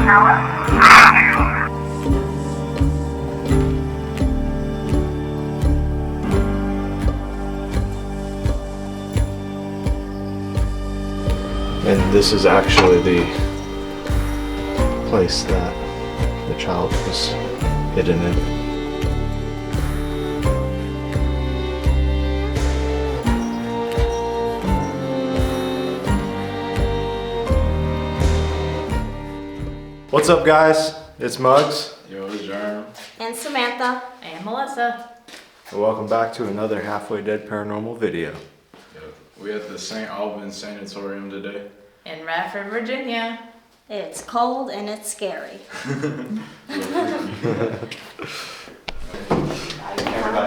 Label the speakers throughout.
Speaker 1: And this is actually the place that the child was hidden in. What's up, guys? It's Muggs.
Speaker 2: Yo, it's Jerm.
Speaker 3: And Samantha. And Melissa.
Speaker 1: And welcome back to another Halfway Dead Paranormal video.
Speaker 2: We at the St. Albans Sanitorium today.
Speaker 3: In Radford, Virginia. It's cold and it's scary.
Speaker 4: Everybody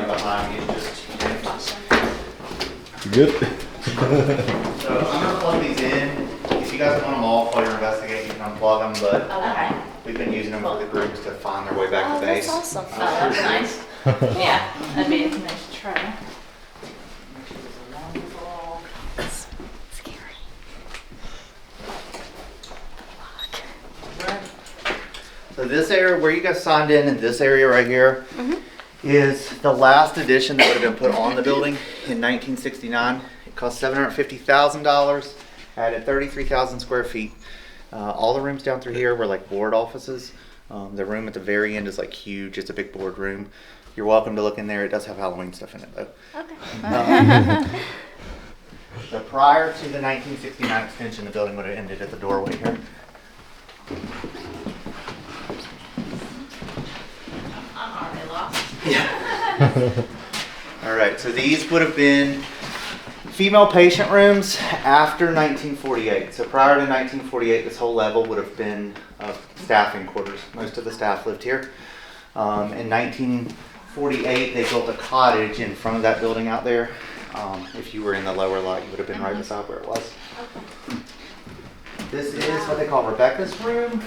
Speaker 4: behind me is just
Speaker 1: Good?
Speaker 4: So I'm gonna plug these in. If you guys want them all while you're investigating, you can unplug them, but
Speaker 3: Okay.
Speaker 4: we've been using them with the groups to find their way back to base.
Speaker 3: That's awesome. Oh, that's nice. Yeah, that'd be a nice try.
Speaker 4: So this area where you guys signed in this area right here, is the last addition that would have been put on the building in 1969. It cost $750,000, added 33,000 square feet. All the rooms down through here were like board offices. The room at the very end is like huge. It's a big board room. You're welcome to look in there. It does have Halloween stuff in it though.
Speaker 3: Okay.
Speaker 4: So prior to the 1969 extension, the building would have ended at the doorway here.
Speaker 3: I'm already lost.
Speaker 4: All right, so these would have been female patient rooms after 1948. So prior to 1948, this whole level would have been staffing quarters. Most of the staff lived here. In 1948, they built a cottage in front of that building out there. If you were in the lower lot, you would have been right beside where it was. This is what they call Rebecca's room.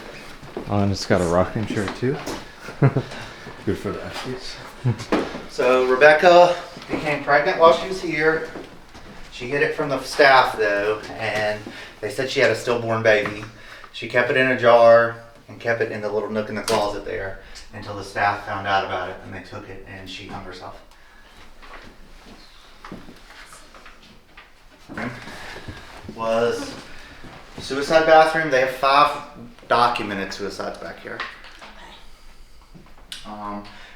Speaker 1: Oh, and it's got a rocking chair too. Good for the athletes.
Speaker 4: So Rebecca became pregnant while she was here. She hid it from the staff though, and they said she had a stillborn baby. She kept it in a jar and kept it in the little nook in the closet there until the staff found out about it and they took it and she hung herself. Was suicide bathroom. They have 5 documented suicides back here.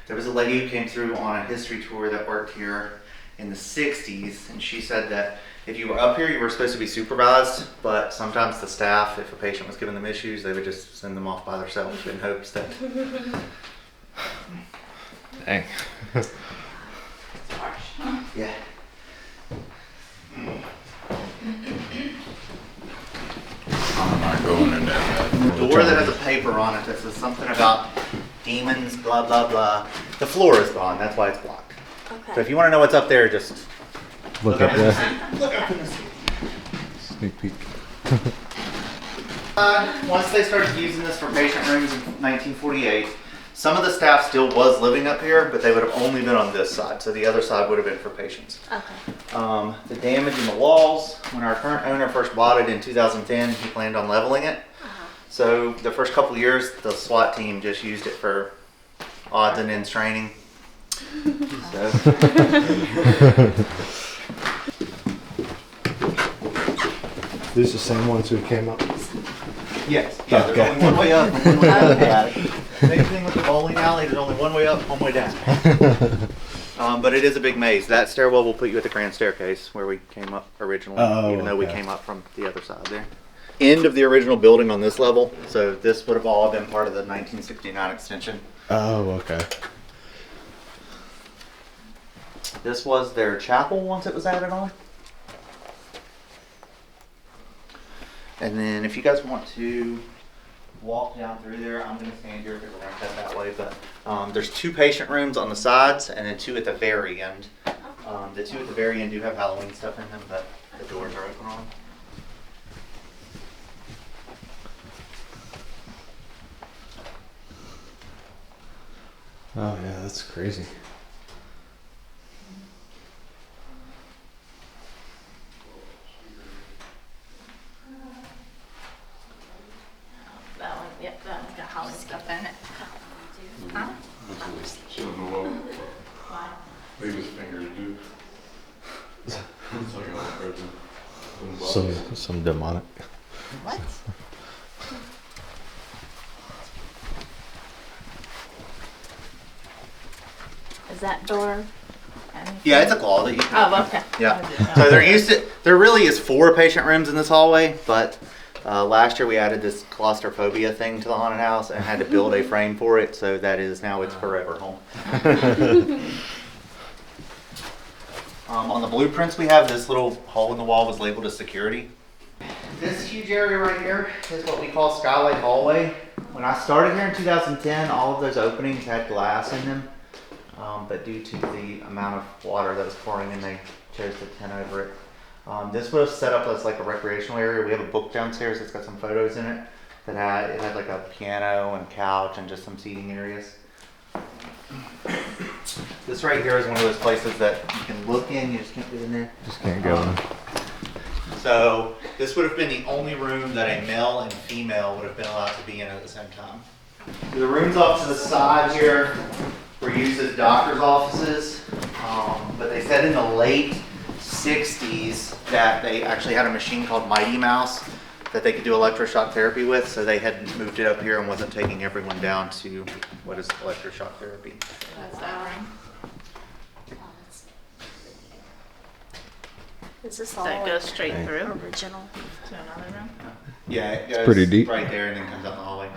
Speaker 4: There was a lady who came through on a history tour that worked here in the 60s, and she said that if you were up here, you were supposed to be supervised, but sometimes the staff, if a patient was giving them issues, they would just send them off by themselves in hopes that...
Speaker 1: Dang.
Speaker 4: Yeah.
Speaker 2: I'm not going in that bad.
Speaker 4: Door that has a paper on it that says something about demons, blah, blah, blah. The floor is gone, that's why it's blocked.
Speaker 3: Okay.
Speaker 4: So if you want to know what's up there, just
Speaker 1: Look up there.
Speaker 4: look up in the ceiling.
Speaker 1: Sneak peek.
Speaker 4: Once they started using this for patient rooms in 1948, some of the staff still was living up here, but they would have only been on this side. So the other side would have been for patients.
Speaker 3: Okay.
Speaker 4: The damage in the walls, when our current owner first bought it in 2010, he planned on leveling it. So the first couple of years, the SWAT team just used it for odds and ends training. So.
Speaker 1: These are the same ones who came up.
Speaker 4: Yes. Yeah, there's only one way up and one way down. Same thing with the bowling alley. There's only one way up, one way down. But it is a big maze. That stairwell will put you at the grand staircase where we came up originally, even though we came up from the other side there. End of the original building on this level. So this would have all been part of the 1969 extension.
Speaker 1: Oh, okay.
Speaker 4: This was their chapel once it was added on. And then if you guys want to walk down through there, I'm going to stand here because we're going to cut that way. But there's 2 patient rooms on the sides and then 2 at the very end. The 2 at the very end do have Halloween stuff in them, but the doors are open on them.
Speaker 1: Oh yeah, that's crazy.
Speaker 3: That one, yep, that one. all this stuff in it. Huh?
Speaker 2: Leave his fingers, dude. It's like a person.
Speaker 1: Some demonic.
Speaker 3: What? Is that door?
Speaker 4: Yeah, it's a closet.
Speaker 3: Oh, okay.
Speaker 4: Yeah. So there really is 4 patient rooms in this hallway, but last year we added this claustrophobia thing to the haunted house and had to build a frame for it, so that is now its forever home. On the blueprints we have, this little hole in the wall was labeled as security. This huge area right here is what we call Skylight Hallway. When I started here in 2010, all of those openings had glass in them, but due to the amount of water that was pouring in, they chose to tent over it. This was set up as like a recreational area. We have a book downstairs that's got some photos in it. It had like a piano and couch and just some seating areas. This right here is one of those places that you can look in, you just can't get in there.
Speaker 1: Just can't go in.
Speaker 4: So this would have been the only room that a male and female would have been allowed to be in at the same time. The rooms off to the side here were used as doctor's offices, but they said in the late 60s that they actually had a machine called Mighty Mouse that they could do electroshock therapy with, so they had moved it up here and wasn't taking everyone down to what is electroshock therapy.
Speaker 3: That's that room.
Speaker 5: Is this
Speaker 3: So
Speaker 5: all
Speaker 3: it goes straight
Speaker 1: Hey.
Speaker 3: through
Speaker 5: original?
Speaker 3: to another room.
Speaker 4: Yeah, it goes
Speaker 1: pretty deep.
Speaker 4: right there and then comes out the hallway.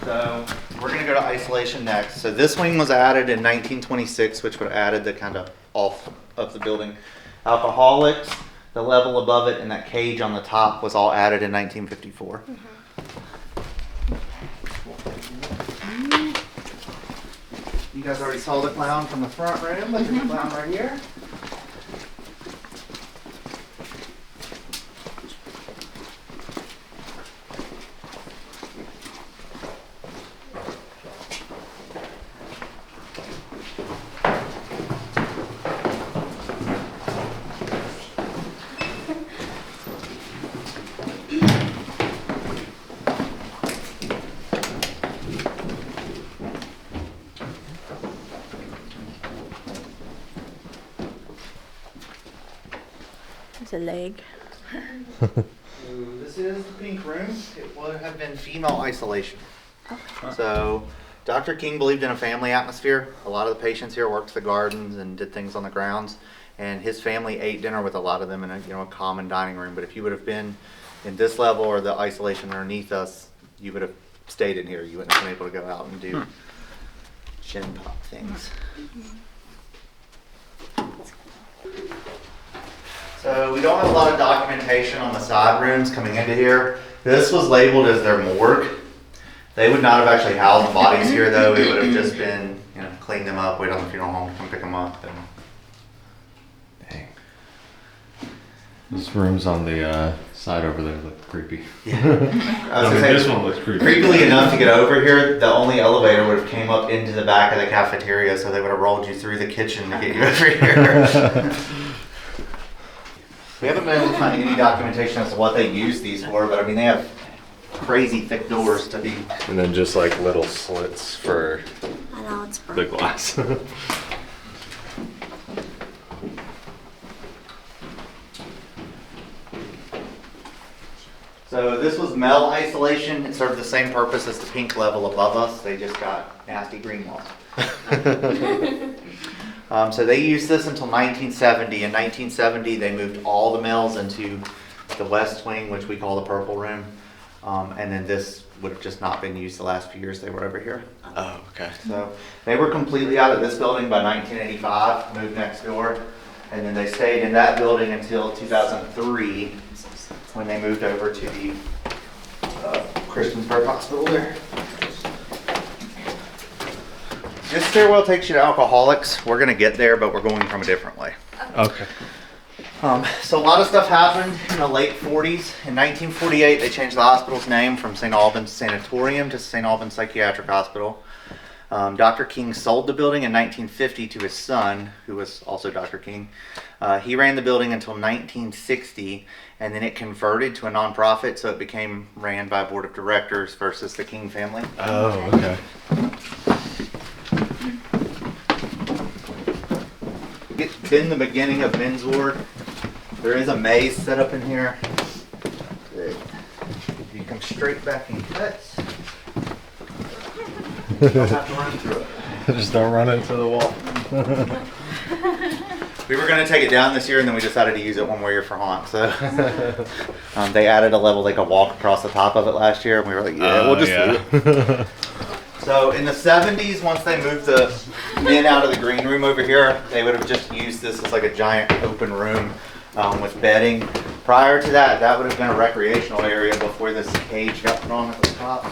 Speaker 4: So we're gonna go to isolation next. So this wing was added in 1926, which would have added the kind of off of the building. Alcoholics, the level above it, and that cage on the top was all added in 1954. You guys already saw the clown from the front room, but there's a clown right here.
Speaker 5: It's a leg.
Speaker 4: This is the pink room. It would have been female isolation. So Dr. King believed in a family atmosphere. A lot of the patients here worked the gardens and did things on the grounds. And his family ate dinner with a lot of them in a common dining room. But if you would have been in this level or the isolation underneath us, you would have stayed in here. You wouldn't have been able to go out and do shin pop things. So we don't have a lot of documentation on the side rooms coming into here. This was labeled as their morgue. They would not have actually housed bodies here though. It would have just been, clean them up, wait on the funeral home to come pick them up. And
Speaker 1: Dang. This room's on the side over there look creepy.
Speaker 4: yeah.
Speaker 1: I mean, this one looks creepy.
Speaker 4: Creepily enough to get over here, the only elevator would have came up into the back of the cafeteria, so they would have rolled you through the kitchen to get you over here. We haven't been able to find any documentation as to what they use these for, but I mean, they have crazy thick doors to be.
Speaker 1: And then just like little slits for
Speaker 5: I know it's
Speaker 1: the
Speaker 5: broken.
Speaker 1: glass.
Speaker 4: So this was male isolation. It served the same purpose as the pink level above us. They just got nasty green walls. So they used this until 1970. In 1970, they moved all the males into the west wing, which we call the purple room. And then this would have just not been used the last few years they were over here.
Speaker 1: Oh, okay.
Speaker 4: So they were completely out of this building by 1985, moved next door. And then they stayed in that building until 2003 when they moved over to the Christiansburg Hospital there. This stairwell takes you to Alcoholics. We're gonna get there, but we're going from a different way.
Speaker 1: Okay.
Speaker 4: So a lot of stuff happened in the late 40s. In 1948, they changed the hospital's name from St. Albans Sanitorium to St. Albans Psychiatric Hospital. Dr. King sold the building in 1950 to his son, who was also Dr. King. He ran the building until 1960, and then it converted to a nonprofit, so it became ran by a board of directors versus the King family.
Speaker 1: Oh, okay.
Speaker 4: It's been the beginning of men's ward. There is a maze set up in here. If you come straight back and cuts, you don't have to run through it.
Speaker 1: Just don't run into the wall.
Speaker 4: We were going to take it down this year, and then we decided to use it one more year for haunt. So they added a level they could walk across the top of it last year, and we were like, yeah, we'll just leave it. So in the 70s, once they moved the men out of the green room over here, they would have just used this as like a giant open room with bedding. Prior to that, that would have been a recreational area before this cage got put on at the top.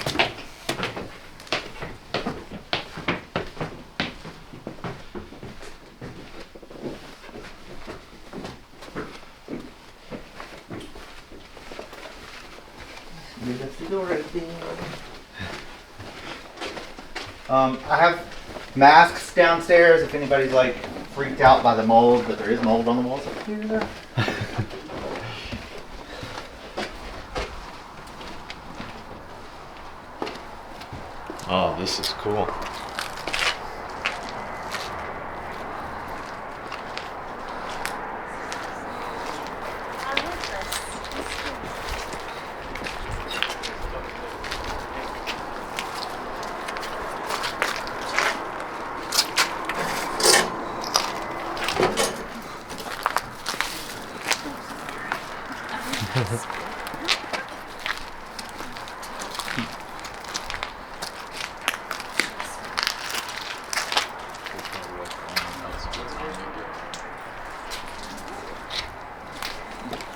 Speaker 4: That's the door right there. I have masks downstairs if anybody's like freaked out by the mold, but there is mold on the walls up here.
Speaker 1: Oh, this is cool.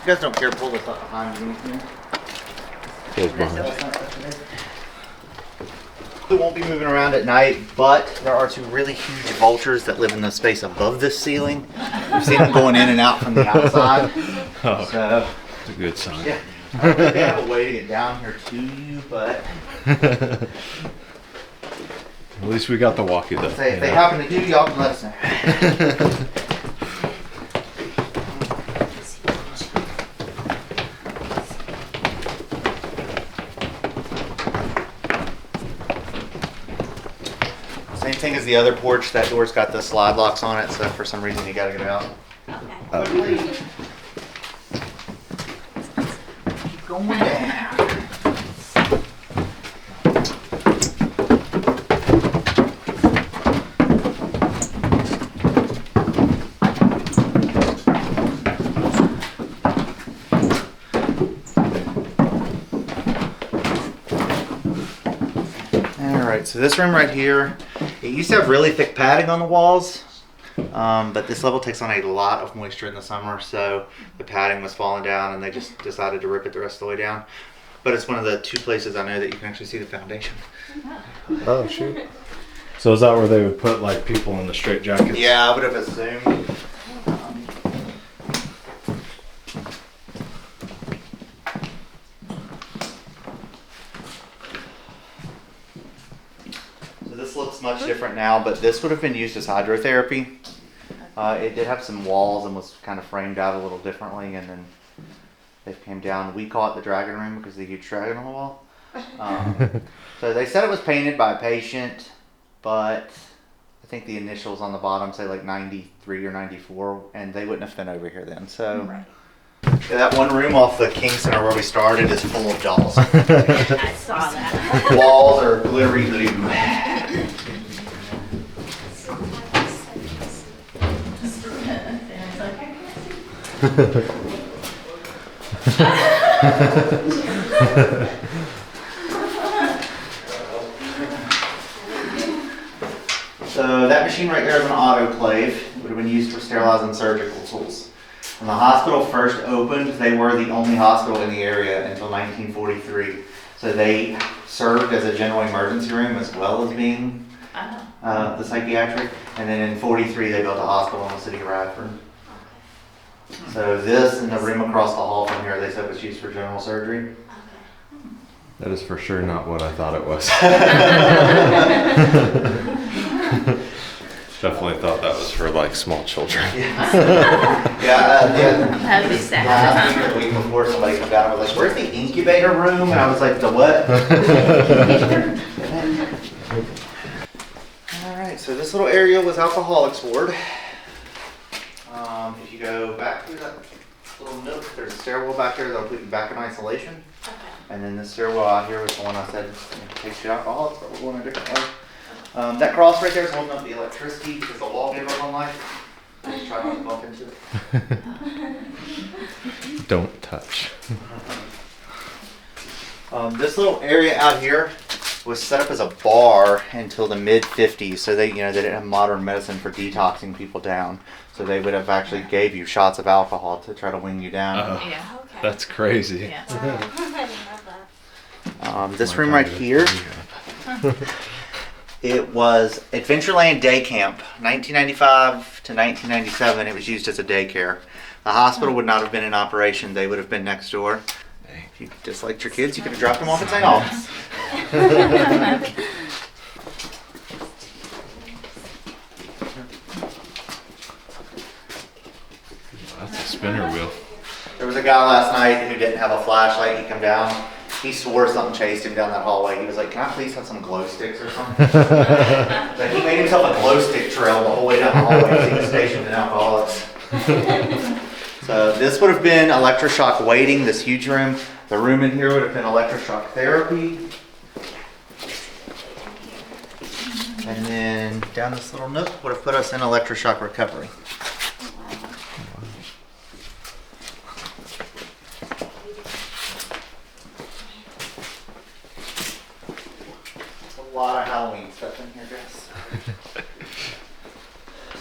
Speaker 4: You guys don't care to pull this up behind me?
Speaker 1: Goes behind.
Speaker 4: We won't be moving around at night, but there are two really huge vultures that live in the space above this ceiling. We've seen them going in and out from the outside.
Speaker 1: Oh,
Speaker 4: So,
Speaker 1: it's a good sign.
Speaker 4: yeah. I don't think they have a way to get down here to you, but
Speaker 1: At least we got the walkie though.
Speaker 4: say if they happen to do, y'all can let us know. Same thing as the other porch. That door's got the slide locks on it, so for some reason you gotta get out.
Speaker 3: Okay.
Speaker 4: Keep going down. Alright, so this room right here, it used to have really thick padding on the walls, but this level takes on a lot of moisture in the summer, so the padding was falling down and they just decided to rip it the rest of the way down. But it's one of the two places I know that you can actually see the foundation.
Speaker 1: Oh shoot. So is that where they would put like people in the straight jackets?
Speaker 4: Yeah, I would have assumed. So this looks much different now, but this would have been used as hydrotherapy. It did have some walls and was kind of framed out a little differently, and then they came down. We call it the dragon room because of the huge dragon on the wall. So they said it was painted by a patient, but I think the initials on the bottom say like 93 or 94, and they wouldn't have been over here then. So
Speaker 3: Right.
Speaker 4: yeah, that one room off the King Center where we started is full of dolls.
Speaker 3: I saw that.
Speaker 4: Walls are glittery blue. So that machine right there is an autoclave. It would have been used for sterilizing surgical tools. When the hospital first opened, they were the only hospital in the area until 1943. So they served as a general emergency room as well as being the psychiatric. And then in 43, they built a hospital in the city of Radford. So this and the room across the hall from here, they said was used for general surgery.
Speaker 1: That is for sure not what I thought it was. Definitely thought that was for like small children.
Speaker 3: That'd be sad.
Speaker 4: Last week or the week before, somebody came down and was like, "Where's the incubator room?" And I was like, "The what?" All right, so this little area was alcoholics ward. If you go back through that little nook, there's a stairwell back there that'll put you back in isolation.
Speaker 3: Okay.
Speaker 4: And then this stairwell out here was the one I said takes you to alcoholics, but we're going a different way. That cross right there is holding up the electricity because the wall gave up on light. Just try not to bump into it.
Speaker 1: Don't touch.
Speaker 4: This little area out here was set up as a bar until the mid 50s. So they didn't have modern medicine for detoxing people down. So they would have actually gave you shots of alcohol to try to wing you down.
Speaker 3: Yeah.
Speaker 5: Okay.
Speaker 1: That's crazy.
Speaker 3: Yeah.
Speaker 5: Wow. I didn't know that.
Speaker 4: This room right here, it was Adventureland Day Camp, 1995 to 1997. It was used as a daycare. The hospital would not have been in operation. They would have been next door. If you disliked your kids, you could have dropped them off at St. Albans.
Speaker 1: That's a spinner wheel.
Speaker 4: There was a guy last night who didn't have a flashlight. He come down. He swore something chased him down that hallway. He was like, "Can I please have some glow sticks or something?" But he made himself a glow stick trail the whole way down the hallway. He was stationed in Alcoholics. So this would have been electroshock waiting, this huge room. The room in here would have been electroshock therapy. And then down this little nook would have put us in electroshock recovery. A lot of Halloween stuff in here, guys.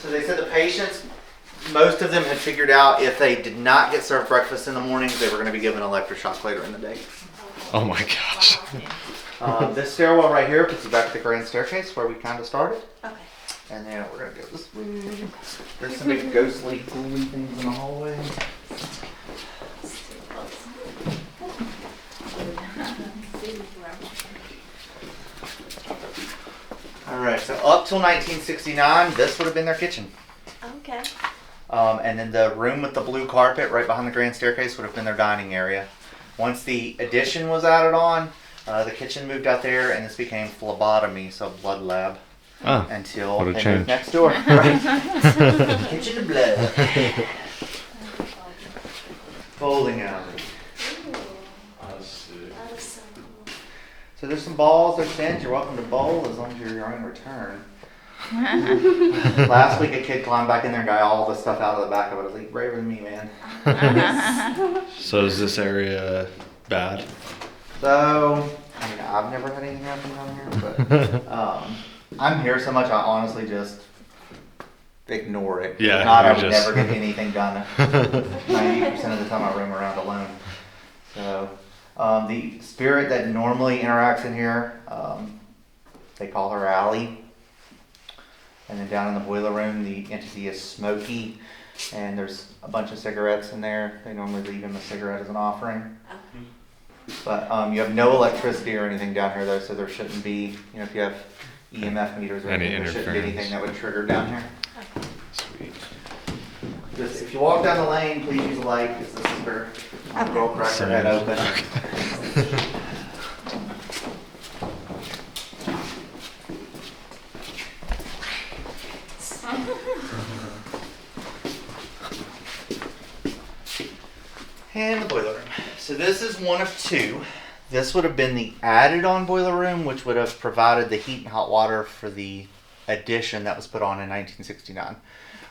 Speaker 4: So they said the patients, most of them had figured out if they did not get served breakfast in the mornings, they were going to be given electroshock later in the day.
Speaker 1: Oh my gosh.
Speaker 4: This stairwell right here puts you back to the grand staircase where we kind of started.
Speaker 5: Okay.
Speaker 4: And then we're going to go this way. There's some big ghostly, ghouly things in the hallway. Alright, so up till 1969, this would have been their kitchen.
Speaker 5: Okay.
Speaker 4: And then the room with the blue carpet right behind the grand staircase would have been their dining area. Once the addition was added on, the kitchen moved out there and this became phlebotomy, so blood lab.
Speaker 1: Oh,
Speaker 4: Until
Speaker 1: what a
Speaker 4: they
Speaker 1: change.
Speaker 4: moved next door. Right. Kitchen of blood. Bowling alley.
Speaker 5: That is so cool.
Speaker 4: So there's some balls, there's stands. You're welcome to bowl as long as you're your own return. Last week a kid climbed back in there and got all the stuff out of the back of it. I was like, braver than me, man.
Speaker 1: So is this area bad?
Speaker 4: So, I mean, I've never had anything happen down here, but I'm here so much I honestly just ignore it.
Speaker 1: Yeah,
Speaker 4: If not, I
Speaker 1: you're
Speaker 4: would
Speaker 1: just-
Speaker 4: never get anything done. 90% of the time I roam around alone. So, the spirit that normally interacts in here, they call her Allie. And then down in the boiler room, the entity is Smokey. And there's a bunch of cigarettes in there. They normally leave him a cigarette as an offering. But you have no electricity or anything down here though, so there shouldn't be, if you have EMF meters or
Speaker 1: Any
Speaker 4: anything, there shouldn't be
Speaker 1: interference.
Speaker 4: anything that would trigger down here.
Speaker 1: Sweet.
Speaker 4: Just, if you walk down the lane, please use a light, because this is where the girl cracks her head open. And the boiler room. So this is one of two. This would have been the added on boiler room, which would have provided the heat and hot water for the addition that was put on in 1969.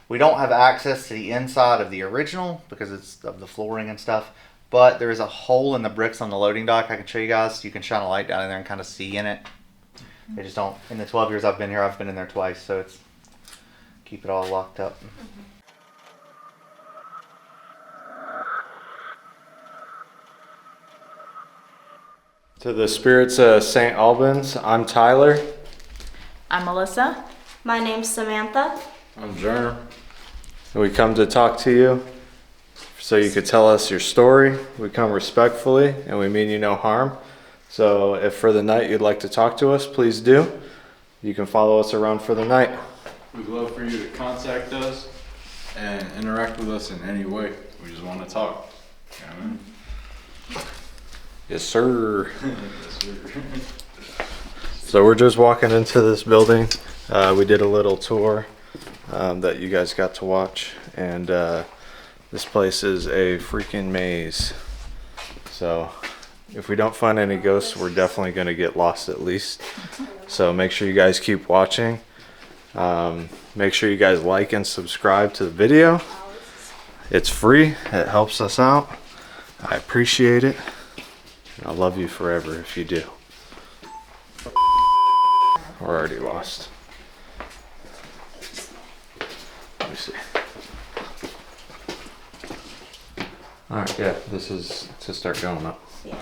Speaker 4: We don't have access to the inside of the original because it's of the flooring and stuff, but there is a hole in the bricks on the loading dock I can show you guys. You can shine a light down in there and kind of see in it. They just don't, in the 12 years I've been here, I've been in there twice, so it's keep it all locked up.
Speaker 1: To the spirits of St. Albans, I'm Tyler.
Speaker 3: I'm Melissa.
Speaker 5: My name's Samantha.
Speaker 1: I'm Jerm. We come to talk to you so you could tell us your story. We come respectfully and we mean you no harm. So if for the night you'd like to talk to us, please do. You can follow us around for the night.
Speaker 2: We'd love for you to contact us and interact with us in any way. We just want to talk. You know what I mean?
Speaker 1: Yes, sir.
Speaker 2: Yes, sir.
Speaker 1: So we're just walking into this building. We did a little tour that you guys got to watch, and this place is a freaking maze. So if we don't find any ghosts, we're definitely going to get lost at least. So make sure you guys keep watching. Make sure you guys like and subscribe to the video. It's free. It helps us out. I appreciate it. And I love you forever if you do. We're already lost. Let me see. Alright, yeah, this is to start going up.
Speaker 5: Yeah.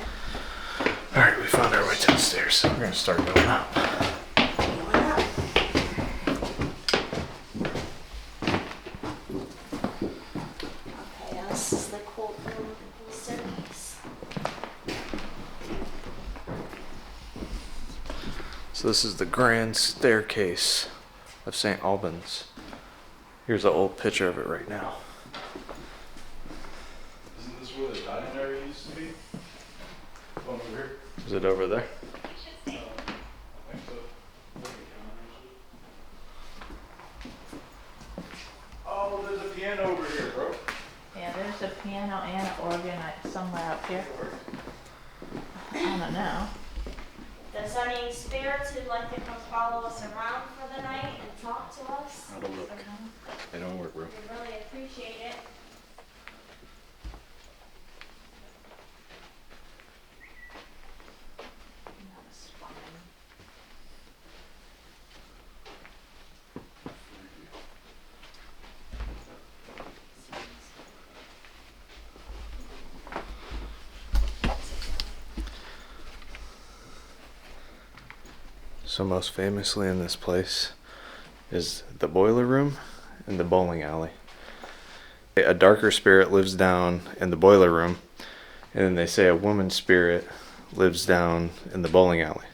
Speaker 1: Alright, we found our way to the stairs, so we're gonna start going up.
Speaker 5: Okay, this is the cold room staircase.
Speaker 1: So this is the grand staircase of St. Albans. Here's an old picture of it right now.
Speaker 2: Isn't this where the dining area used to be? Over here?
Speaker 1: Is it over there?
Speaker 2: I think so. Oh, there's a piano over here, bro.
Speaker 3: Yeah, there's a piano and an organ somewhere up here. I don't know.
Speaker 5: Does any spirits who'd like to come follow us around for the night and talk to us?
Speaker 2: How to look. They don't work, bro.
Speaker 5: We really appreciate it.
Speaker 1: So most famously in this place is the boiler room and the bowling alley. A darker spirit lives down in the boiler room, and then they say a woman spirit lives down in the bowling alley.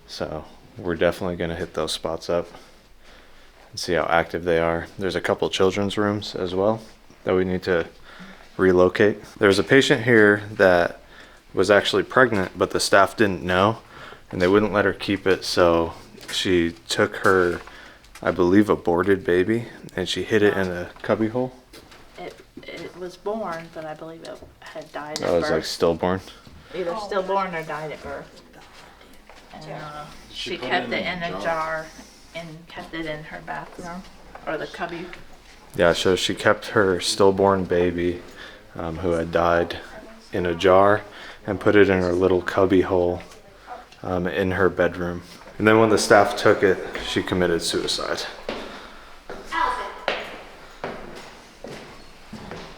Speaker 1: So we're definitely going to hit those spots up and see how active they are. There's a couple children's rooms as well that we need to relocate. There's a patient here that was actually pregnant, but the staff didn't know, and they wouldn't let her keep it, so she took her, I believe, aborted baby, and she hid it in a cubby hole.
Speaker 3: It was born, but I believe it had died at
Speaker 1: That was
Speaker 3: birth.
Speaker 1: like stillborn.
Speaker 3: Either stillborn or died at birth. And she kept it in a jar and kept it in her bathroom or the cubby.
Speaker 1: Yeah, so she kept her stillborn baby who had died in a jar and put it in her little cubby hole in her bedroom. And then when the staff took it, she committed suicide.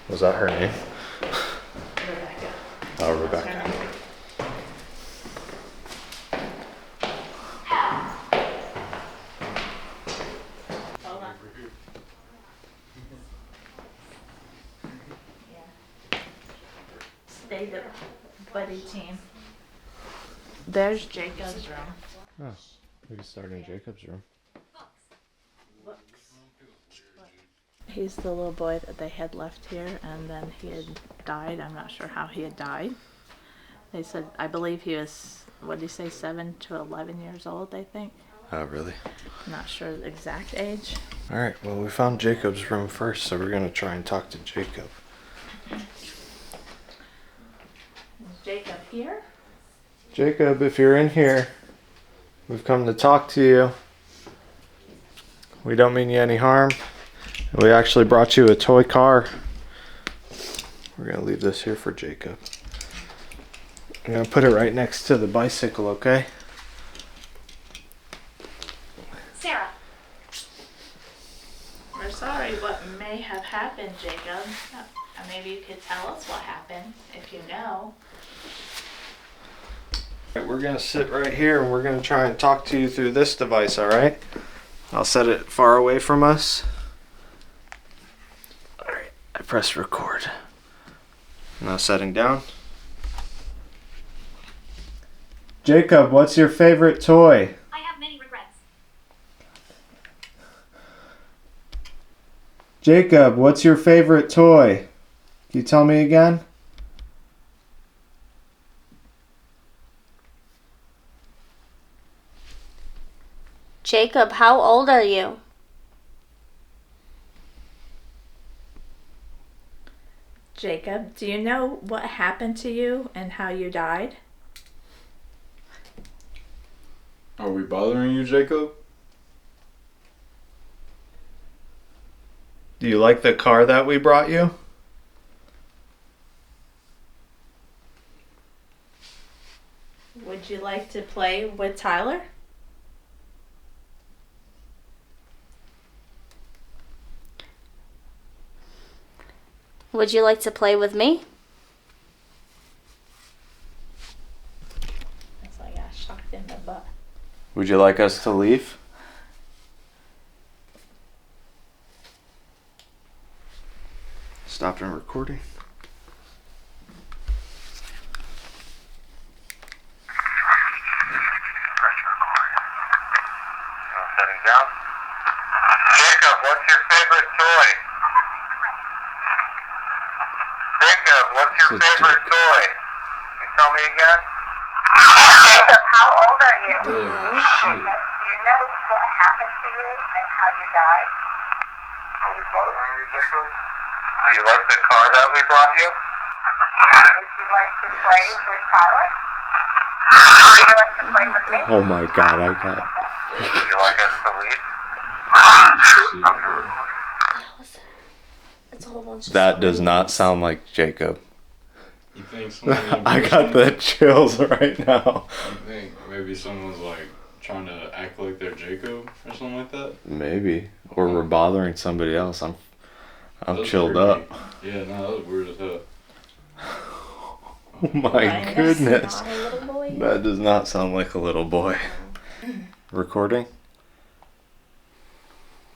Speaker 1: Was that her name?
Speaker 3: Rebecca.
Speaker 1: Oh, Rebecca.
Speaker 3: Hold on. Yeah. Stay the buddy team. There's Jacob's room.
Speaker 1: Oh, we can start in Jacob's room.
Speaker 3: He's the little boy that they had left here, and then he had died. I'm not sure how he had died. They said, I believe he was, what did he say, 7 to 11 years old, they think.
Speaker 1: Oh, really?
Speaker 3: I'm not sure the exact age.
Speaker 1: All right, well, we found Jacob's room first, so we're going to try and talk to Jacob.
Speaker 3: Is Jacob here?
Speaker 1: Jacob, if you're in here, we've come to talk to you. We don't mean you any harm. We actually brought you a toy car. We're going to leave this here for Jacob. I'm going to put it right next to the bicycle, okay?
Speaker 5: Sarah.
Speaker 3: We're sorry what may have happened, Jacob. Maybe you could tell us what happened, if you know.
Speaker 1: Alright, we're going to sit right here and we're going to try and talk to you through this device, alright? I'll set it far away from us. Alright, I press record. Now setting down. Jacob, what's your favorite toy?
Speaker 6: I have many regrets.
Speaker 1: Jacob, what's your favorite toy? Can you tell me again?
Speaker 5: Jacob, how old are you?
Speaker 3: Jacob, do you know what happened to you and how you died?
Speaker 2: Are we bothering you, Jacob?
Speaker 1: Do you like the car that we brought you?
Speaker 3: Would you like to play with Tyler?
Speaker 5: Would you like to play with me?
Speaker 3: It's like I got shocked in the butt.
Speaker 1: Would you like us to leave? Stopped in recording.
Speaker 7: Setting down. Jacob, what's your favorite toy? Jacob, what's your favorite toy? Can you tell me again? Jacob, how old are you?
Speaker 2: Oh, shit.
Speaker 7: Do you know what happened to you and how you died? Do you like the car that we brought you? Would you like to play with Tyler? Would you like to play with me?
Speaker 1: Oh my god, I got.
Speaker 7: Would you like us to leave?
Speaker 5: It's a whole bunch of
Speaker 1: That does not sound like Jacob.
Speaker 2: You think someone
Speaker 1: I got the chills right now.
Speaker 2: You think maybe someone's like trying to act like they're Jacob or something like that?
Speaker 1: Maybe, or we're bothering somebody else. I'm
Speaker 2: That was
Speaker 1: chilled
Speaker 2: creepy.
Speaker 1: up.
Speaker 2: Yeah, no, that was weird as hell.
Speaker 1: Oh my
Speaker 3: Ryan,
Speaker 1: goodness.
Speaker 5: Not a little boy.
Speaker 1: That does not sound like a little boy. Recording?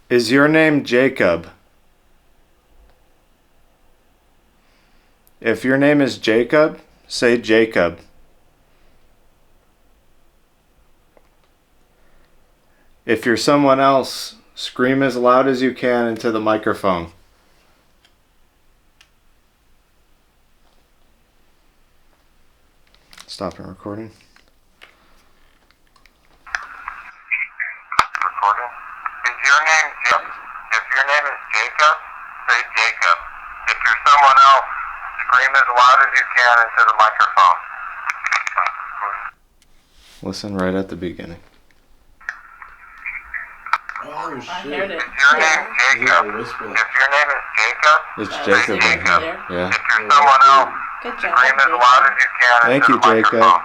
Speaker 1: Is your name Jacob? If your name is Jacob, say Jacob. If you're someone else, scream as loud as you can into the microphone. Stopping recording.
Speaker 7: Recording. Is your name Jacob? If your name is Jacob, say Jacob. If you're someone else, scream as loud as you can into the microphone.
Speaker 1: Listen right at the beginning.
Speaker 2: Oh shit.
Speaker 3: I heard it.
Speaker 7: Is your name Jacob?
Speaker 2: Is it a whisper?
Speaker 7: If your name is Jacob,
Speaker 1: It's
Speaker 3: That was
Speaker 1: Jacob.
Speaker 3: Jacob
Speaker 1: right here.
Speaker 3: there.
Speaker 1: Yeah.
Speaker 7: if you're someone else,
Speaker 3: Good job.
Speaker 7: scream as
Speaker 3: Jacob.
Speaker 7: loud as you can
Speaker 1: Thank
Speaker 7: into
Speaker 1: you,
Speaker 7: the
Speaker 1: Jacob.
Speaker 7: microphone.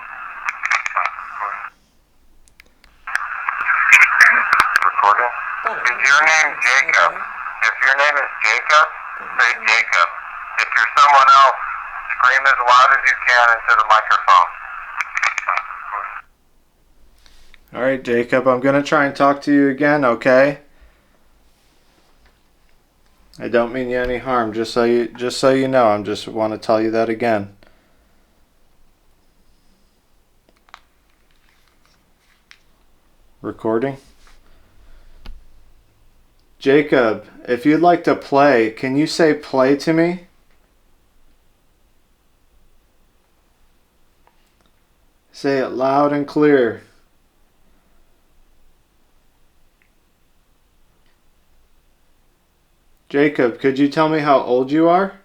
Speaker 7: Recording. Is your name Jacob? If your name is Jacob, say Jacob. If you're someone else, scream as loud as you can into the microphone.
Speaker 1: All right, Jacob, I'm going to try and talk to you again, okay? I don't mean you any harm, just so you know. I just want to tell you that again. Recording. Jacob, if you'd like to play, can you say play to me? Say it loud and clear. Jacob, could you tell me how old you are?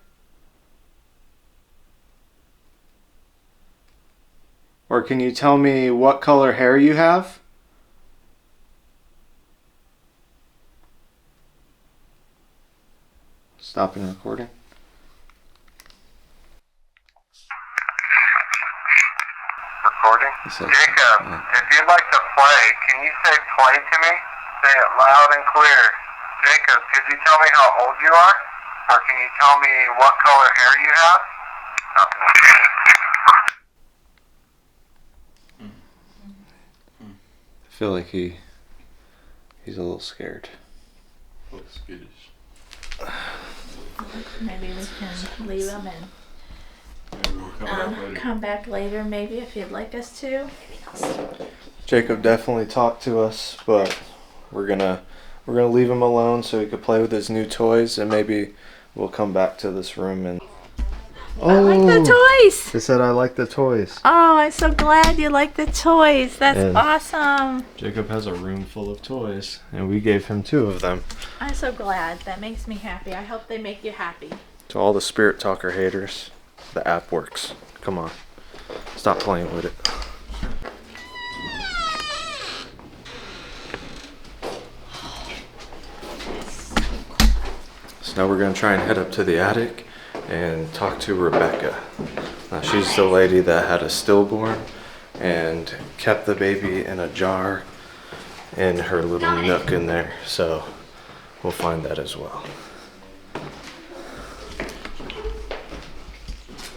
Speaker 1: Or can you tell me what color hair you have? Stopping recording.
Speaker 7: Recording.
Speaker 1: Yes, sir.
Speaker 7: Jacob,
Speaker 1: Yeah.
Speaker 7: if you'd like to play, can you say play to me? Say it loud and clear. Jacob, could you tell me how old you are? Or can you tell me what color hair you have?
Speaker 1: I feel like he's a little scared.
Speaker 2: Oh, skittish.
Speaker 3: Maybe we can leave him and
Speaker 2: Maybe we'll come back later.
Speaker 3: Come back later, maybe, if you'd like us to.
Speaker 1: Jacob definitely talked to us, but we're gonna leave him alone so he could play with his new toys, and maybe we'll come back to this room and.
Speaker 3: I like the toys.
Speaker 1: They said I like the toys.
Speaker 3: Oh, I'm so glad you like the toys. That's
Speaker 1: And-
Speaker 3: awesome.
Speaker 1: Jacob has a room full of toys, and we gave him 2 of them.
Speaker 3: I'm so glad. That makes me happy. I hope they make you happy.
Speaker 1: To all the Spirit Talker haters, the app works. Come on, stop playing with it. So now we're gonna try and head up to the attic and talk to Rebecca. Now she's the lady that had a stillborn and kept the baby in a jar in her little nook in there. So we'll find that as well.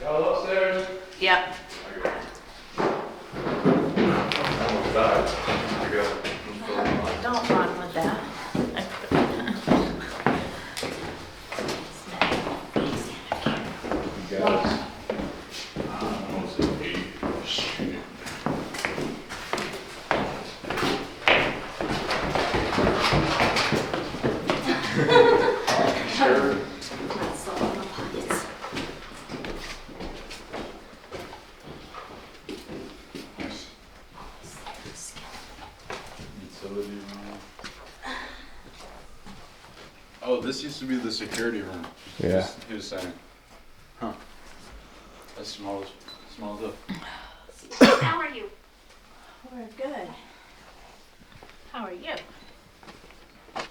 Speaker 2: Y'all upstairs?
Speaker 3: Yep. Don't run with that.
Speaker 2: You guys. Sure. Utility room. Oh, this used to be the security room.
Speaker 1: Yeah.
Speaker 2: He was saying. Huh. That's small as up.
Speaker 5: How are you?
Speaker 3: We're good. How are you?
Speaker 1: I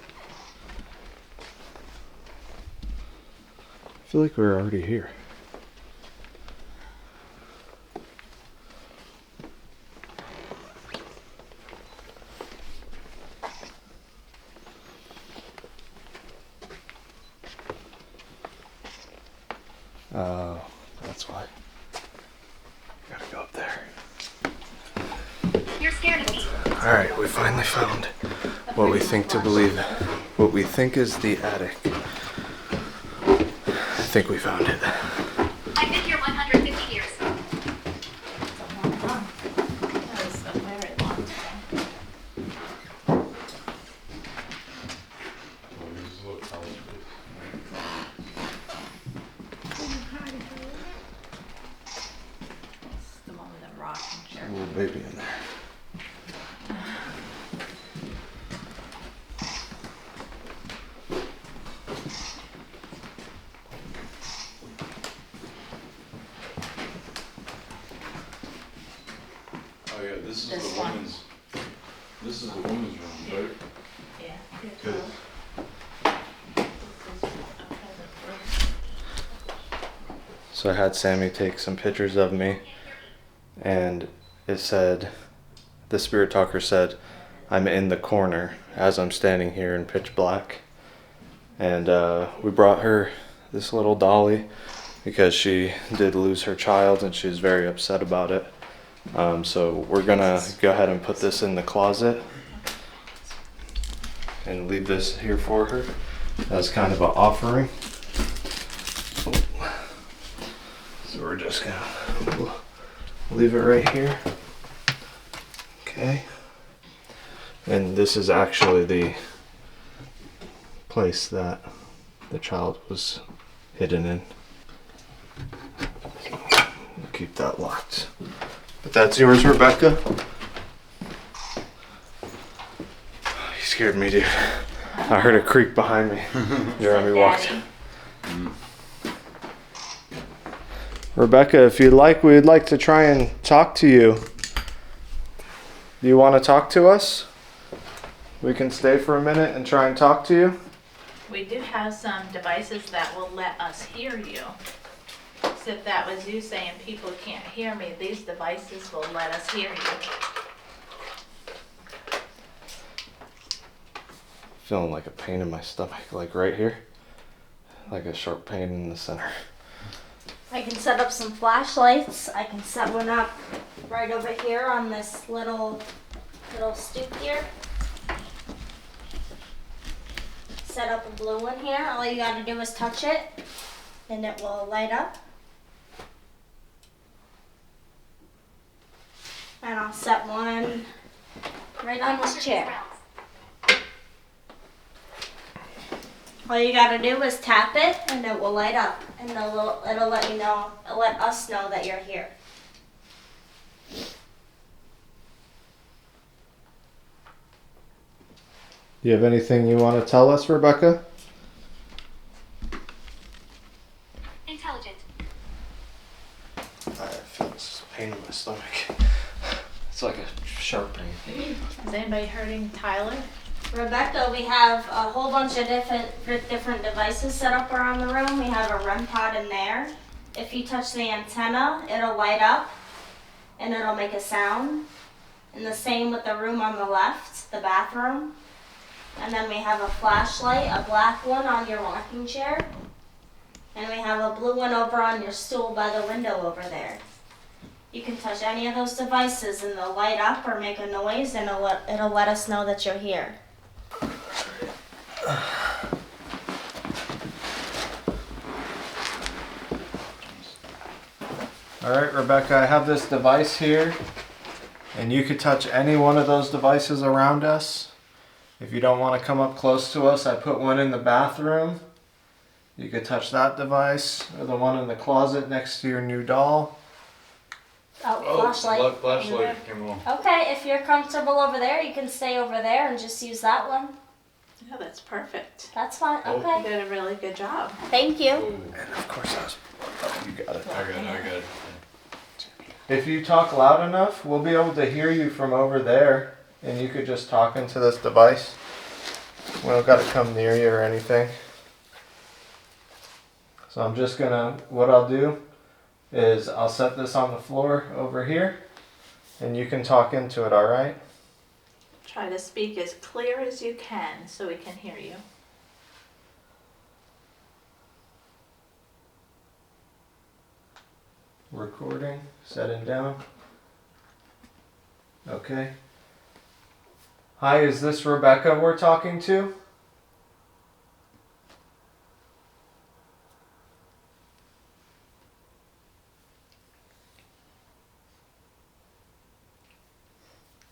Speaker 1: feel like we're already here. Oh, that's why. Gotta go up there.
Speaker 5: You're scared of me.
Speaker 1: Alright, we finally found what we think to believe, what we think is the attic. I think we found it.
Speaker 5: I've been here 150 years.
Speaker 3: That was a very long time.
Speaker 2: Oh, this is a little college
Speaker 3: It's the one with the rocking chair.
Speaker 1: Little baby in there.
Speaker 2: Oh yeah, this is
Speaker 3: This
Speaker 2: the
Speaker 3: one.
Speaker 2: women's. This is the women's room, right?
Speaker 3: Yeah.
Speaker 2: Good.
Speaker 1: So I had Sammy take some pictures of me, and it said, the Spirit Talker said, I'm in the corner as I'm standing here in pitch black. And we brought her this little dolly because she did lose her child and she's very upset about it. So we're gonna go ahead and put this in the closet and leave this here for her as kind of an offering. So we're just gonna leave it right here. Okay. And this is actually the place that the child was hidden in. Keep that locked. But that's yours, Rebecca. You scared me, dude. I heard a creak behind me. Jeremy walked. Rebecca, if you'd like, we'd like to try and talk to you. Do you want to talk to us? We can stay for a minute and try and talk to you.
Speaker 3: We do have some devices that will let us hear you. So if that was you saying people can't hear me, these devices will let us hear you.
Speaker 1: Feeling like a pain in my stomach, like right here. Like a sharp pain in the center.
Speaker 5: I can set up some flashlights. I can set one up right over here on this little stoop here. Set up a blue one here. All you gotta do is touch it and it will light up. I'll set one right on this chair. All you gotta do is tap it and it will light up and it'll let you know, let us know that you're here.
Speaker 1: Do you have anything you want to tell us, Rebecca?
Speaker 6: Intelligent.
Speaker 1: I feel this pain in my stomach. It's like a sharp pain.
Speaker 3: Is anybody hurting Tyler?
Speaker 5: Rebecca, we have a whole bunch of different devices set up around the room. We have a REM pod in there. If you touch the antenna, it'll light up and it'll make a sound. And the same with the room on the left, the bathroom. And then we have a flashlight, a black one on your rocking chair. And we have a blue one over on your stool by the window over there. You can touch any of those devices and they'll light up or make a noise and it'll let us know that you're here.
Speaker 1: Alright, Rebecca, I have this device here, and you could touch any one of those devices around us. If you don't want to come up close to us, I put one in the bathroom. You could touch that device, or the one in the closet next to your new doll.
Speaker 5: Flashlight.
Speaker 2: Flashlight came on.
Speaker 5: Okay, if you're comfortable over there, you can stay over there and just use that one.
Speaker 3: Yeah, that's perfect.
Speaker 5: That's fine.
Speaker 3: You
Speaker 5: Okay.
Speaker 3: did a really good job.
Speaker 5: Thank you.
Speaker 1: And of course I was... Oh, you got it.
Speaker 2: I got it.
Speaker 1: If you talk loud enough, we'll be able to hear you from over there, and you could just talk into this device. We don't got to come near you or anything. So I'm just gonna, what I'll do is I'll set this on the floor over here, and you can talk into it, alright?
Speaker 3: Try to speak as clear as you can so we can hear you.
Speaker 1: Recording, setting down. Okay. Hi, is this Rebecca we're talking to?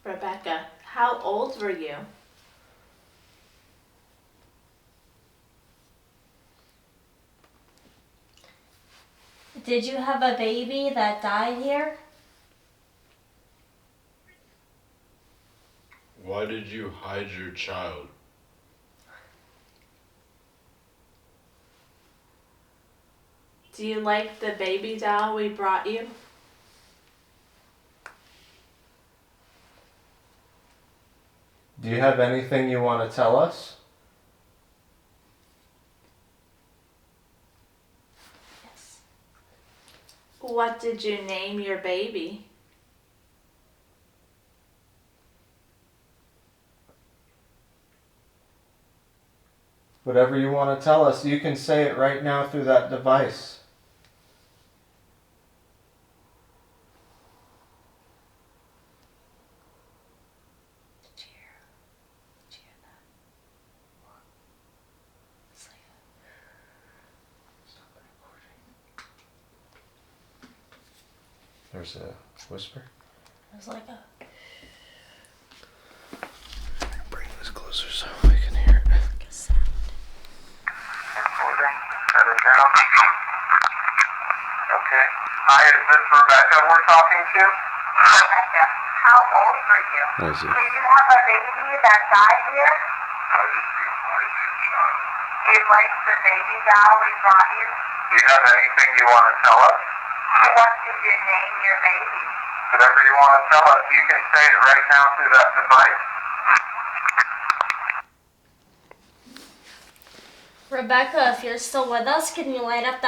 Speaker 3: Rebecca, how old were you?
Speaker 5: Did you have a baby that died here?
Speaker 2: Why did you hide your child?
Speaker 3: Do you like the baby doll we brought you?
Speaker 1: Do you have anything you want to tell us?
Speaker 5: Yes.
Speaker 3: What did you name your baby?
Speaker 1: Whatever you want to tell us, you can say it right now through that device. There's a whisper.
Speaker 5: It was like a.
Speaker 1: Bring this closer so I can hear it.
Speaker 5: sound.
Speaker 7: Setting down. Okay. Hi, is this Rebecca we're talking to? Rebecca, how old were you?
Speaker 1: What is it?
Speaker 7: Did you have a baby that died here? How did you hide your child? Do you like the baby doll we brought you? Do you have anything you want to tell us? What did you name your baby? Whatever you want to tell us, you can say it right now through that device.
Speaker 5: Rebecca, if you're still with us, can you light up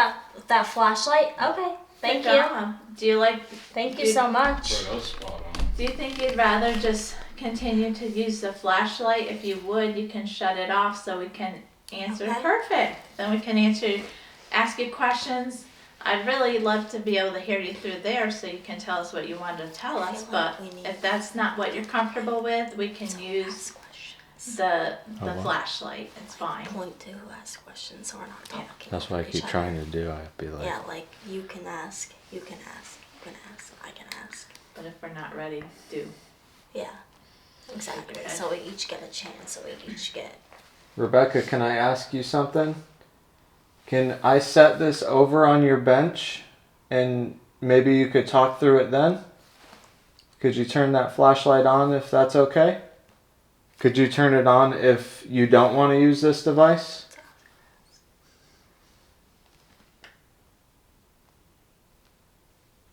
Speaker 5: that flashlight? Okay. Thank
Speaker 3: Good
Speaker 5: you.
Speaker 3: job. Do you like?
Speaker 5: Thank you so much.
Speaker 2: Bro, that was spot on.
Speaker 3: Do you think you'd rather just continue to use the flashlight? If you would, you can shut it off so we can answer.
Speaker 5: Okay.
Speaker 3: Perfect. Then we can ask you questions. I'd really love to be able to hear you through there so you can tell us what you wanted to tell us.
Speaker 5: feel
Speaker 3: But
Speaker 5: like we need
Speaker 3: if that's not what you're comfortable with, we can use the
Speaker 1: what?
Speaker 3: flashlight. It's fine.
Speaker 5: Point to who asks questions so we're not talking.
Speaker 1: That's what I
Speaker 5: over each
Speaker 1: keep
Speaker 5: other.
Speaker 1: trying to do. I'd be like,
Speaker 5: Yeah, like you can ask, you can ask, you can ask, I can ask.
Speaker 3: But if we're not ready, do.
Speaker 5: Yeah, exactly.
Speaker 3: Okay.
Speaker 5: So we each get a chance. So we each get.
Speaker 1: Rebecca, can I ask you something? Can I set this over on your bench and maybe you could talk through it then? Could you turn that flashlight on if that's okay? Could you turn it on if you don't want to use this device?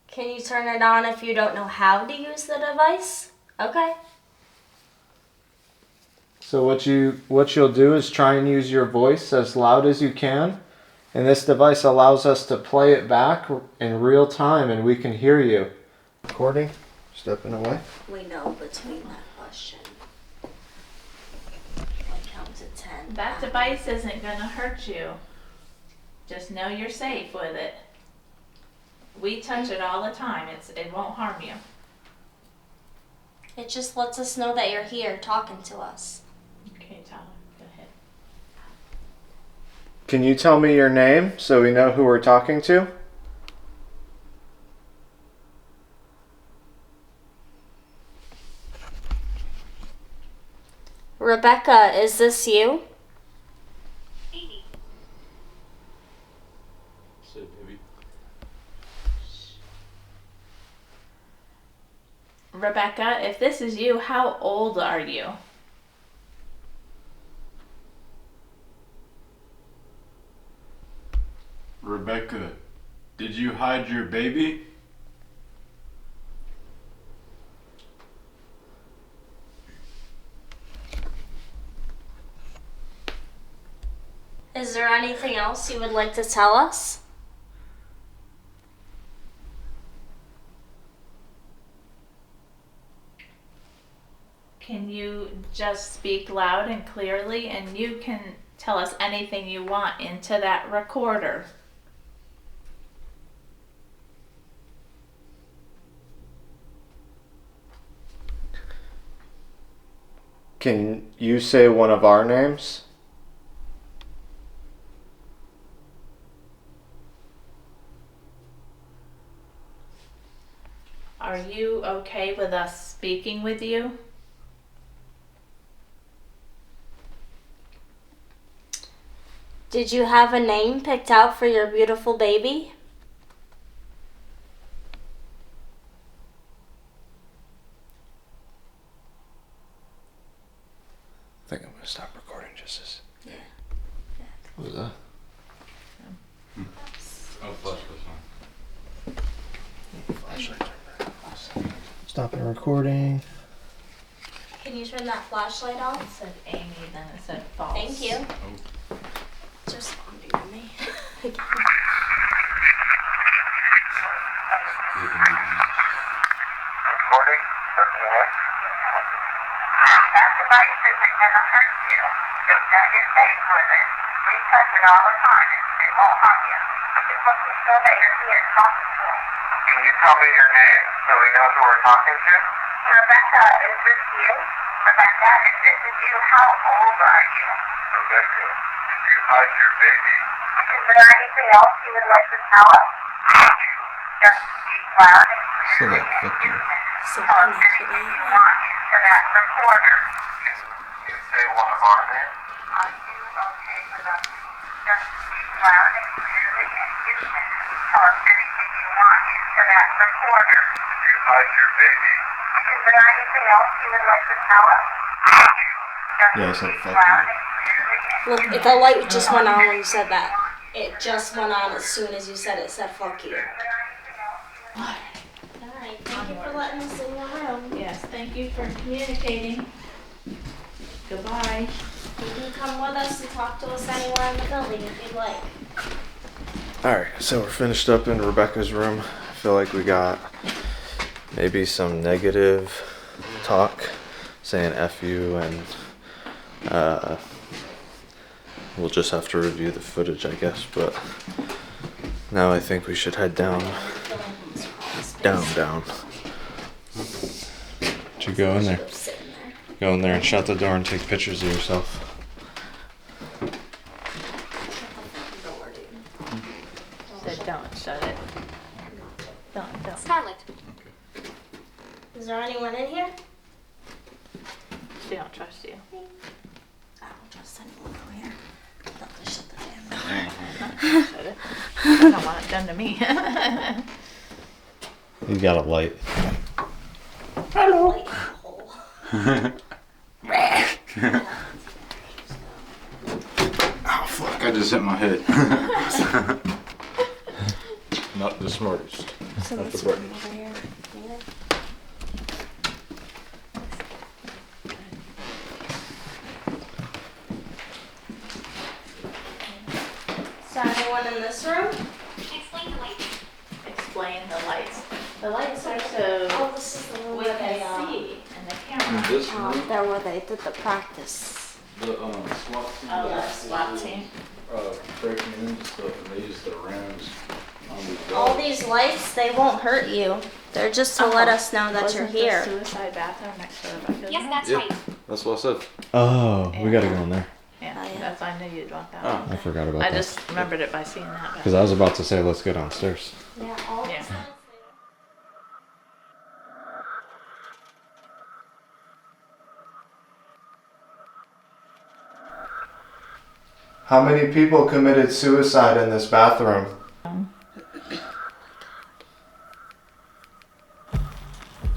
Speaker 5: Can you turn it on if you don't know how to use the device? Okay.
Speaker 1: So what you'll do is try and use your voice as loud as you can, and this device allows us to play it back in real time and we can hear you. Recording, stepping away.
Speaker 5: We know between that question. I count to 10.
Speaker 3: That device isn't gonna hurt you. Just know you're safe with it. We touch it all the time. It won't harm you.
Speaker 5: It just lets us know that you're here talking to us.
Speaker 3: Okay, Tyler, go ahead.
Speaker 1: Can you tell me your name so we know who we're talking to?
Speaker 5: Rebecca, is this you?
Speaker 6: Amy.
Speaker 2: Say, baby.
Speaker 3: Rebecca, if this is you, how old are you?
Speaker 2: Rebecca, did you hide your baby?
Speaker 5: Is there anything else you would like to tell us?
Speaker 3: Can you just speak loud and clearly, and you can tell us anything you want into that recorder.
Speaker 1: Can you say one of our names?
Speaker 3: Are you okay with us speaking with you?
Speaker 5: Did you have a name picked out for your beautiful baby?
Speaker 1: I think I'm gonna stop recording just as. What was that?
Speaker 2: Oh, flashlight's on.
Speaker 1: Stopping recording.
Speaker 5: Can you turn that flashlight on?
Speaker 3: It said Amy, then it said false.
Speaker 5: Thank you.
Speaker 2: Oh.
Speaker 5: It's responding to me.
Speaker 7: Recording? Okay. That device isn't gonna hurt you. Just know you're safe with it. We touch it all the time. It won't harm you. Just let me know that you're here talking to us. Can you tell me your name so we know who we're talking to? Rebecca, is this you? Rebecca, if this is you, how old are you? Rebecca, did you hide your baby? Is there anything else you would like to tell us? Just speak loud and
Speaker 1: So like 50.
Speaker 5: So
Speaker 7: tell us anything you want into that recorder. Can you say one of our names? Are you okay with us? Just speak loud and clearly and you can tell us anything you want into that recorder. Did you hide your baby? Is there anything else you would like to tell us? Just
Speaker 1: Yeah, I said
Speaker 7: speak
Speaker 1: fuck
Speaker 7: loud
Speaker 1: you.
Speaker 7: and clearly and
Speaker 5: Look, the light just went on when you said that. It just went on as soon as you said it. It said fuck you. Alright, thank you for letting us in your room.
Speaker 3: Yes, thank you for communicating. Goodbye.
Speaker 5: You can come with us and talk to us anywhere in the building if you'd like.
Speaker 1: Alright, so we're finished up in Rebecca's room. I feel like we got maybe some negative talk saying F you, and we'll just have to review the footage, I guess, but now I think we should head down. Down. Should you go in there?
Speaker 5: Sitting there.
Speaker 1: Go in there and shut the door and take pictures of yourself.
Speaker 5: Door, dude.
Speaker 3: Said don't shut it. Don't.
Speaker 6: Scarlet.
Speaker 3: She don't trust you.
Speaker 5: I don't trust anyone over here. They'll just shut the damn door.
Speaker 3: I don't want it done to me.
Speaker 1: He's got a light.
Speaker 3: Hello.
Speaker 5: Light in the hole.
Speaker 2: Oh fuck! I just hit my head. Not the smartest.
Speaker 5: So
Speaker 2: Not
Speaker 5: this
Speaker 2: the
Speaker 5: one
Speaker 2: brightest.
Speaker 5: over here. Yeah. So anyone in this room?
Speaker 6: Explain the lights.
Speaker 3: Explain the lights. The lights are so
Speaker 5: Oh, this is the room
Speaker 3: we
Speaker 5: where
Speaker 3: can
Speaker 5: they
Speaker 3: see in the camera.
Speaker 2: This room,
Speaker 5: there where they did the practice.
Speaker 2: the SWAT team.
Speaker 3: Oh, the SWAT team.
Speaker 2: Breaking in and stuff, and they use the rounds on the
Speaker 5: All
Speaker 2: dogs.
Speaker 5: these lights, they won't hurt you. They're just to let us know that
Speaker 3: Wasn't
Speaker 5: you're here.
Speaker 3: The suicide bathroom next to Rebecca's
Speaker 6: Yes,
Speaker 3: room?
Speaker 6: that's
Speaker 2: Yeah.
Speaker 6: right.
Speaker 2: That's what I said.
Speaker 1: Oh, we gotta go in there.
Speaker 3: Yeah,
Speaker 5: Oh, yeah.
Speaker 3: that's I knew you'd want that.
Speaker 2: Oh.
Speaker 3: one.
Speaker 1: I forgot about
Speaker 3: I
Speaker 1: that.
Speaker 3: just remembered it by seeing that.
Speaker 1: Because I was about to say, let's go downstairs.
Speaker 5: Yeah, all
Speaker 3: Yeah.
Speaker 5: these lights.
Speaker 1: How many people committed suicide in this bathroom?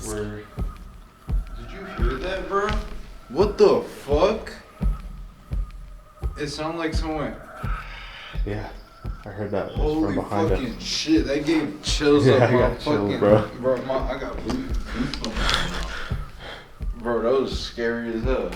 Speaker 2: Where? Did you hear that, bro? What the fuck? It sounded like someone.
Speaker 1: Yeah, I heard that
Speaker 2: Holy
Speaker 1: from behind
Speaker 2: fucking
Speaker 1: it.
Speaker 2: shit! That gave chills
Speaker 1: Yeah,
Speaker 2: up
Speaker 1: I
Speaker 2: my
Speaker 1: got chills,
Speaker 2: fucking.
Speaker 1: bro.
Speaker 2: I got goosebumps. Bro, that was scary as hell.